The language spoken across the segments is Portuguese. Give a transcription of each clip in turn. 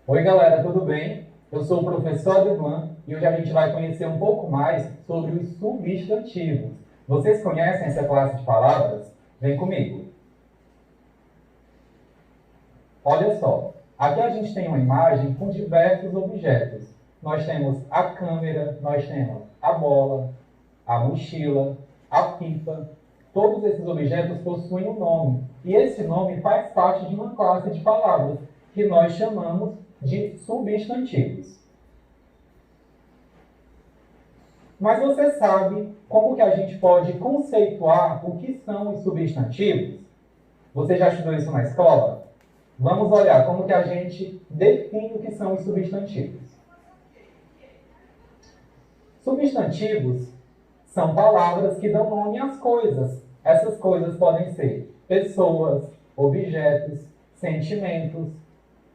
Oi, galera, tudo bem? Eu sou o professor Advan e hoje a gente vai conhecer um pouco mais sobre os substantivos. Vocês conhecem essa classe de palavras? Vem comigo. Olha só, aqui a gente tem uma imagem com diversos objetos. Nós temos a câmera, nós temos a bola, a mochila, a pipa. Todos esses objetos possuem um nome. E esse nome faz parte de uma classe de palavras que nós chamamos de substantivos. Mas você sabe como que a gente pode conceituar o que são os substantivos? Você já estudou isso na escola? Vamos olhar como que a gente define o que são os substantivos. Substantivos são palavras que dão nome às coisas. Essas coisas podem ser pessoas, objetos, sentimentos.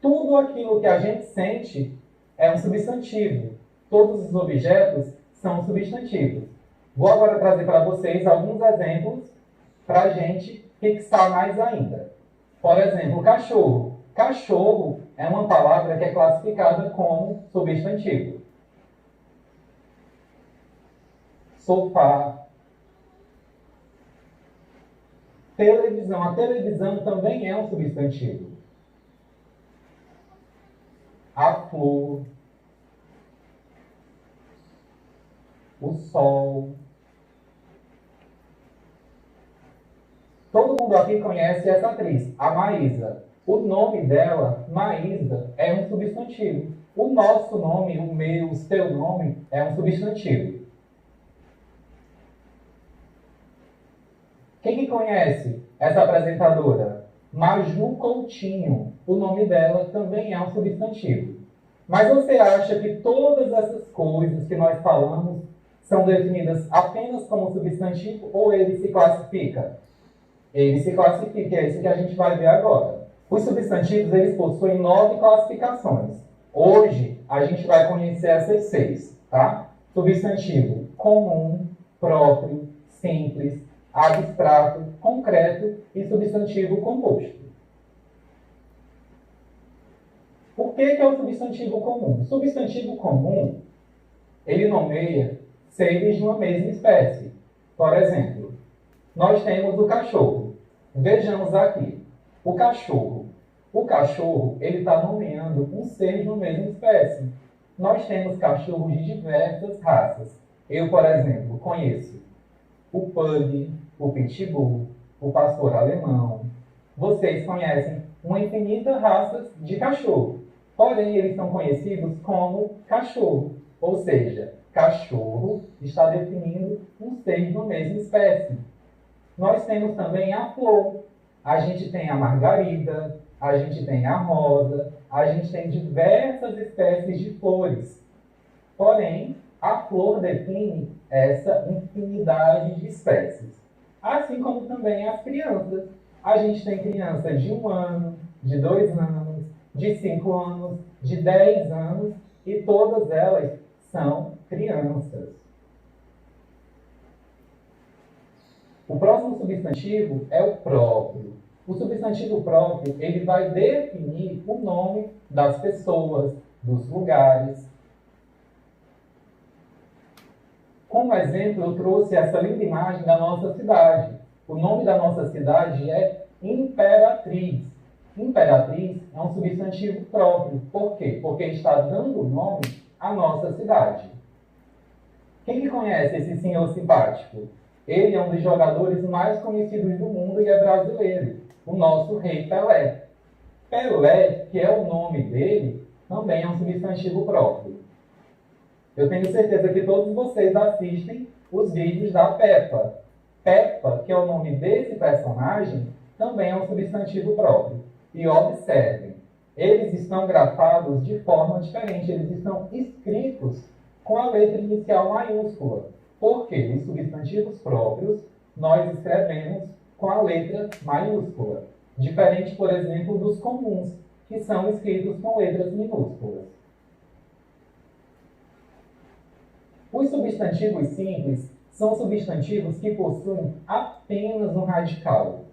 Tudo aquilo que a gente sente é um substantivo. Todos os objetos são substantivos. Vou agora trazer para vocês alguns exemplos para a gente fixar mais ainda. Por exemplo, cachorro. Cachorro é uma palavra que é classificada como substantivo. Sofá. Televisão. A televisão também é um substantivo. A flor. O sol. Todo mundo aqui conhece essa atriz, a Maísa. O nome dela, Maísa, é um substantivo. O nosso nome, o meu, o seu nome, é um substantivo. Quem que conhece essa apresentadora? Maju Coutinho. O nome dela também é um substantivo. Mas você acha que todas essas coisas que nós falamos são definidas apenas como substantivo ou ele se classifica? Ele se classifica, é isso que a gente vai ver agora. Os substantivos, eles possuem 9 classificações. Hoje, a gente vai conhecer essas 6, tá? Substantivo comum, próprio, simples, abstrato, concreto e substantivo composto. O que é o substantivo comum? O substantivo comum, ele nomeia seres de uma mesma espécie. Por exemplo, nós temos o cachorro. Vejamos aqui. O cachorro. O cachorro, ele está nomeando um ser de uma mesma espécie. Nós temos cachorros de diversas raças. Eu, por exemplo, conheço o pug, o pitbull, o pastor alemão. Vocês conhecem uma infinita raças de cachorro. Porém, eles são conhecidos como cachorro. Ou seja, cachorro está definindo um ser de uma mesma espécie. Nós temos também a flor. A gente tem a margarida, a gente tem a rosa, a gente tem diversas espécies de flores. Porém, a flor define essa infinidade de espécies. Assim como também as crianças. A gente tem crianças de 1 ano, de 2 anos, de 5 anos, de 10 anos, e todas elas são crianças. O próximo substantivo é o próprio. O substantivo próprio, ele vai definir o nome das pessoas, dos lugares. Como exemplo, eu trouxe essa linda imagem da nossa cidade. O nome da nossa cidade é Imperatriz. Imperatriz é um substantivo próprio. Por quê? Porque está dando nome à nossa cidade. Quem que conhece esse senhor simpático? Ele é um dos jogadores mais conhecidos do mundo e é brasileiro, o nosso rei Pelé. Pelé, que é o nome dele, também é um substantivo próprio. Eu tenho certeza que todos vocês assistem os vídeos da Peppa. Peppa, que é o nome desse personagem, também é um substantivo próprio. E observem, eles estão grafados de forma diferente, eles estão escritos com a letra inicial maiúscula. Porque os substantivos próprios nós escrevemos com a letra maiúscula. Diferente, por exemplo, dos comuns, que são escritos com letras minúsculas. Os substantivos simples são substantivos que possuem apenas um radical.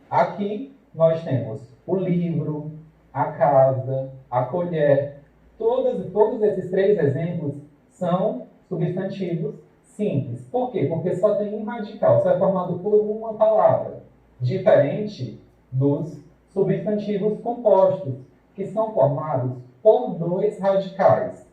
Aqui nós temos o livro, a casa, a colher. Todos esses três exemplos são substantivos simples. Por quê? Porque só tem um radical, só é formado por uma palavra, diferente dos substantivos compostos, que são formados por dois radicais.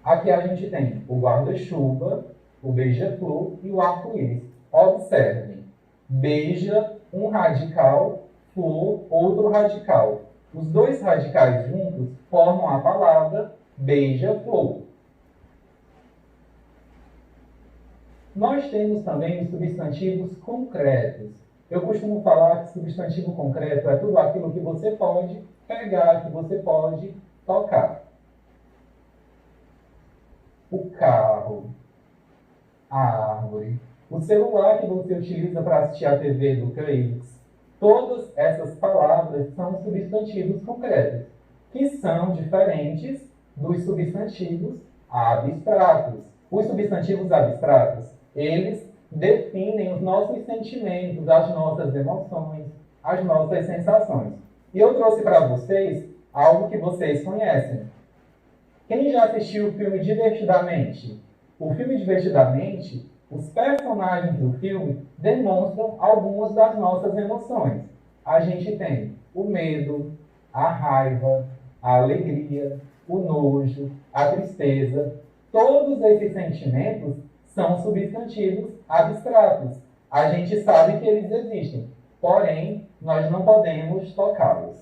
Aqui a gente tem o guarda-chuva, o beija-flor e o arco-íris. Observem, beija, um radical, flor, outro radical. Os dois radicais juntos formam a palavra beija-flor. Nós temos também os substantivos concretos. Eu costumo falar que substantivo concreto é tudo aquilo que você pode pegar, que você pode tocar. O carro, a árvore, o celular que você utiliza para assistir a TV do Crix. Todas essas palavras são substantivos concretos, que são diferentes dos substantivos abstratos. Os substantivos abstratos, eles definem os nossos sentimentos, as nossas emoções, as nossas sensações. E eu trouxe para vocês algo que vocês conhecem. Quem já assistiu o filme Divertidamente? O filme Divertidamente, os personagens do filme demonstram algumas das nossas emoções. A gente tem o medo, a raiva, a alegria, o nojo, a tristeza. Todos esses sentimentos são substantivos abstratos. A gente sabe que eles existem, porém, nós não podemos tocá-los.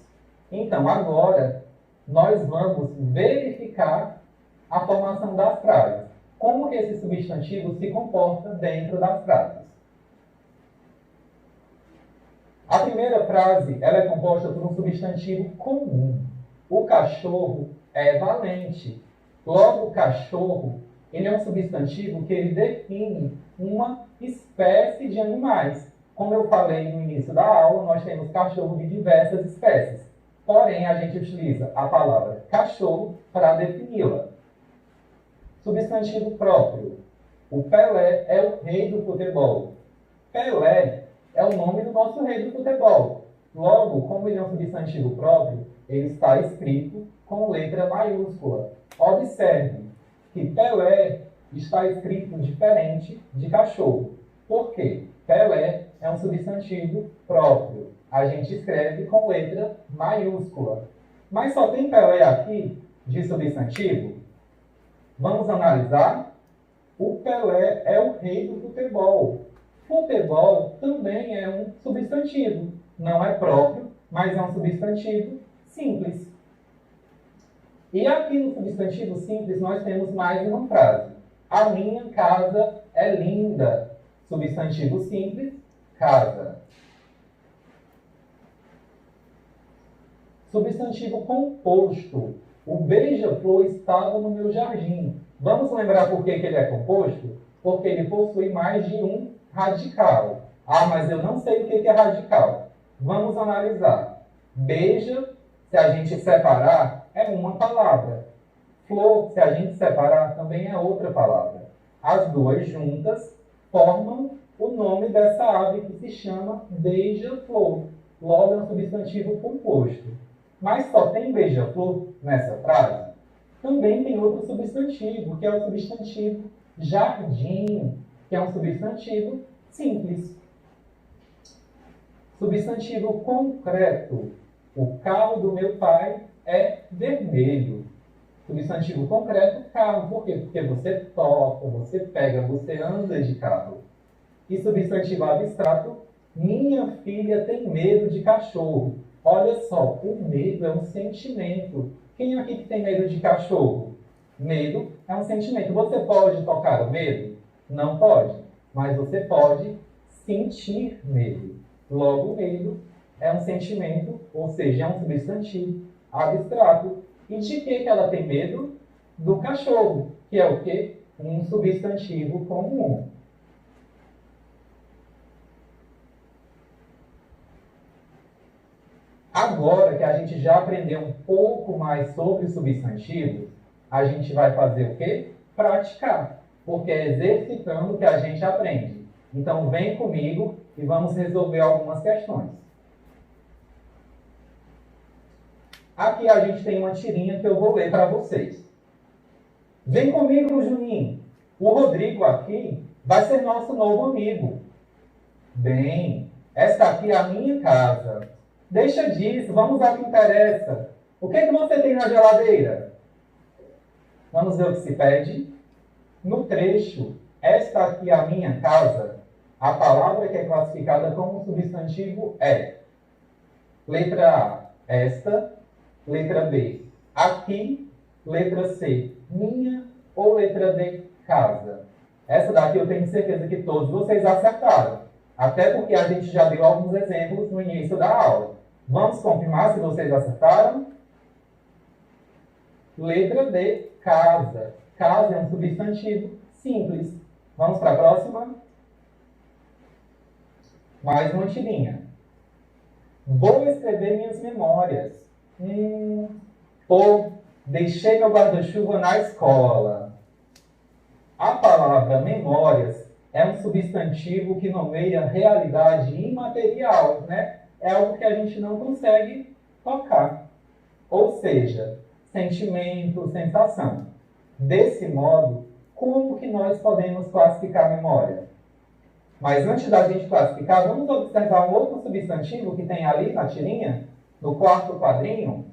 Então, agora, nós vamos verificar a formação das frases. Como que esse substantivo se comporta dentro das frases. A primeira frase ela é composta por um substantivo comum. O cachorro é valente. Logo, o cachorro ele é um substantivo que ele define uma espécie de animais. Como eu falei no início da aula, nós temos cachorro de diversas espécies. Porém, a gente utiliza a palavra cachorro para defini-la. Substantivo próprio. O Pelé é o rei do futebol. Pelé é o nome do nosso rei do futebol. Logo, como ele é um substantivo próprio, ele está escrito com letra maiúscula. Observe que Pelé está escrito diferente de cachorro. Por quê? Pelé é um substantivo próprio. A gente escreve com letra maiúscula. Mas só tem Pelé aqui de substantivo? Vamos analisar? O Pelé é o rei do futebol. Futebol também é um substantivo. Não é próprio, mas é um substantivo simples. E aqui no substantivo simples nós temos mais uma frase. A minha casa é linda. Substantivo simples, casa. Substantivo composto. O beija-flor estava no meu jardim. Vamos lembrar por que ele é composto? Porque ele possui mais de um radical. Ah, mas eu não sei o que é radical. Vamos analisar. Beija, se a gente separar, é uma palavra. Flor, se a gente separar, também é outra palavra. As duas juntas formam o nome dessa ave que se chama beija-flor. Logo, é um substantivo composto. Mas só tem beija-flor nessa frase? Também tem outro substantivo, que é o substantivo jardim, que é um substantivo simples. Substantivo concreto. O carro do meu pai é vermelho. Substantivo concreto, carro. Por quê? Porque você toca, você pega, você anda de carro. E substantivo abstrato, minha filha tem medo de cachorro. Olha só, o medo é um sentimento. Quem aqui que tem medo de cachorro? Medo é um sentimento. Você pode tocar o medo? Não pode. Mas você pode sentir medo. Logo, medo é um sentimento, ou seja, é um substantivo abstrato. E de que ela tem medo? Do cachorro, que é o quê? Um substantivo comum. Agora que a gente já aprendeu um pouco mais sobre substantivos, a gente vai fazer o quê? Praticar. Porque é exercitando que a gente aprende. Então, vem comigo e vamos resolver algumas questões. Aqui a gente tem uma tirinha que eu vou ler para vocês. Vem comigo, Juninho. O Rodrigo aqui vai ser nosso novo amigo. Bem, esta aqui é a minha casa. Deixa disso, vamos ao que interessa. O que é que você tem na geladeira? Vamos ver o que se pede. No trecho, esta aqui é a minha casa, a palavra que é classificada como substantivo é letra A, esta, letra B, aqui, letra C, minha ou letra D, casa. Essa daqui eu tenho certeza que todos vocês acertaram, até porque a gente já deu alguns exemplos no início da aula. Vamos confirmar se vocês acertaram? Letra D, casa. Casa é um substantivo simples. Vamos para a próxima? Mais uma tirinha. Vou escrever minhas memórias. Deixei meu guarda-chuva na escola. A palavra memórias é um substantivo que nomeia realidade imaterial, né? É algo que a gente não consegue tocar. Ou seja, sentimento, sensação. Desse modo, como que nós podemos classificar a memória? Mas antes da gente classificar, vamos observar um outro substantivo que tem ali na tirinha, no quarto quadrinho,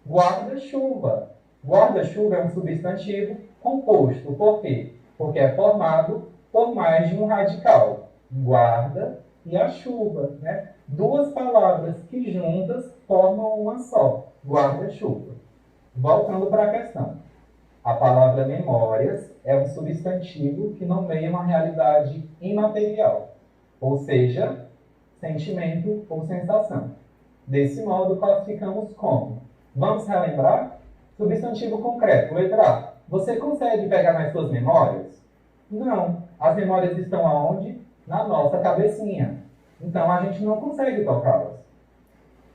guarda-chuva. Guarda-chuva é um substantivo composto. Por quê? Porque é formado por mais de um radical. Guarda e a chuva, né? Duas palavras que juntas formam uma só. Guarda-chuva. Voltando para a questão. A palavra memórias é um substantivo que nomeia uma realidade imaterial, ou seja, sentimento ou sensação. Desse modo, classificamos como. Vamos relembrar? Substantivo concreto, letra A. Você consegue pegar nas suas memórias? Não. As memórias estão aonde? Na nossa cabecinha. Então, a gente não consegue tocá-las.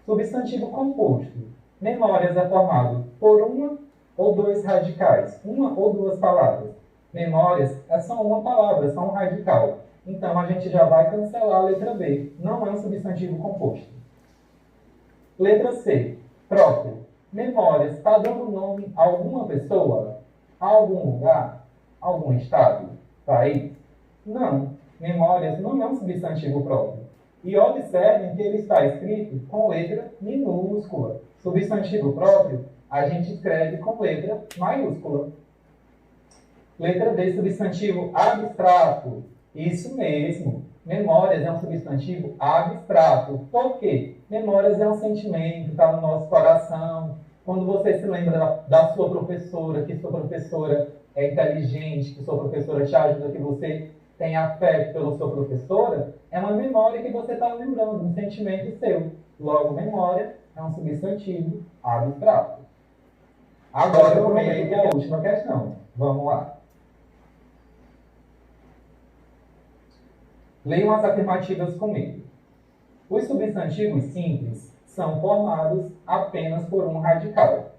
Substantivo composto. Memórias é formado por uma ou dois radicais, uma ou duas palavras. Memórias é só uma palavra, só um radical. Então, a gente já vai cancelar a letra B. Não é um substantivo composto. Letra C, próprio. Memórias está dando nome a alguma pessoa, a algum lugar, a algum estado, país? Não. Memórias não é um substantivo próprio. E observem que ele está escrito com letra minúscula. Substantivo próprio, a gente escreve com letra maiúscula. Letra D, substantivo abstrato. Isso mesmo. Memórias é um substantivo abstrato. Por quê? Memórias é um sentimento, está no nosso coração. Quando você se lembra da sua professora, que sua professora é inteligente, que sua professora te ajuda, que você tem afeto pela sua professora, é uma memória que você está lembrando, um sentimento seu. Logo, memória é um substantivo abstrato. Agora eu prometo que é a última questão. Vamos lá. Leiam as afirmativas comigo. Os substantivos simples são formados apenas por um radical.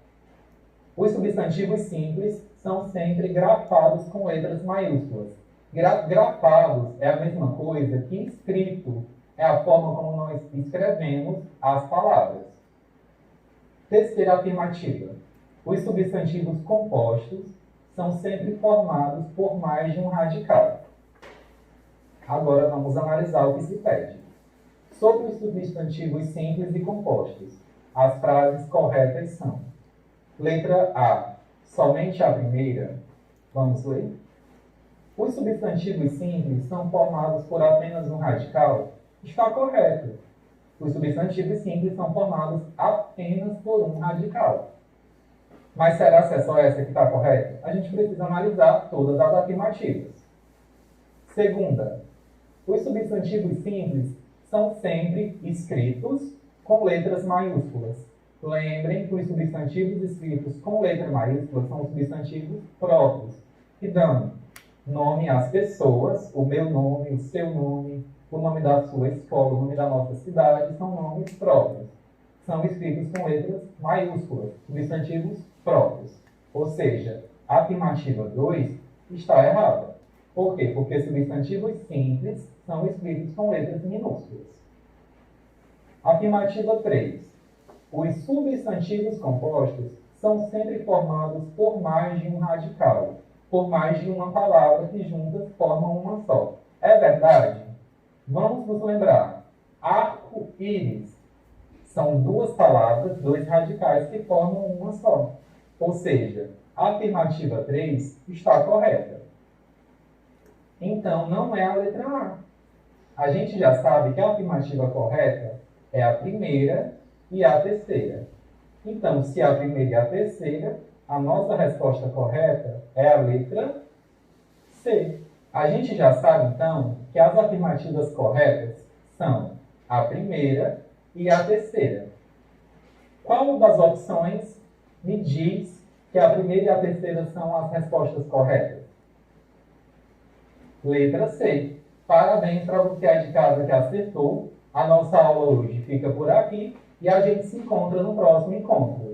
Os substantivos simples são sempre grafados com letras maiúsculas. Grafados é a mesma coisa que escrito. É a forma como nós escrevemos as palavras. Terceira afirmativa. Os substantivos compostos são sempre formados por mais de um radical. Agora vamos analisar o que se pede. Sobre os substantivos simples e compostos, as frases corretas são: letra A, somente a primeira. Vamos ler? Os substantivos simples são formados por apenas um radical? Está correto. Os substantivos simples são formados apenas por um radical. Mas será que é só essa que está correta? A gente precisa analisar todas as afirmativas. Segunda, os substantivos simples são sempre escritos com letras maiúsculas. Lembrem que os substantivos escritos com letra maiúscula são os substantivos próprios, que dão nome às pessoas, o meu nome, o seu nome, o nome da sua escola, o nome da nossa cidade, são nomes próprios. São escritos com letras maiúsculas, substantivos próprios. Ou seja, a afirmativa 2 está errada. Por quê? Porque substantivos simples são escritos com letras minúsculas. Afirmativa 3. Os substantivos compostos são sempre formados por mais de um radical, por mais de uma palavra que juntas formam uma só. É verdade? Vamos nos lembrar. Arco-íris são duas palavras, dois radicais que formam uma só. Ou seja, a afirmativa 3 está correta. Então, não é a letra A. A gente já sabe que a afirmativa correta é a primeira e a terceira. Então, se a primeira e a terceira, a nossa resposta correta é a letra C. A gente já sabe, então, que as afirmativas corretas são a primeira e a terceira. Qual das opções me diz que a primeira e a terceira são as respostas corretas? Letra C. Parabéns para você aí de casa que acertou. A nossa aula hoje fica por aqui e a gente se encontra no próximo encontro.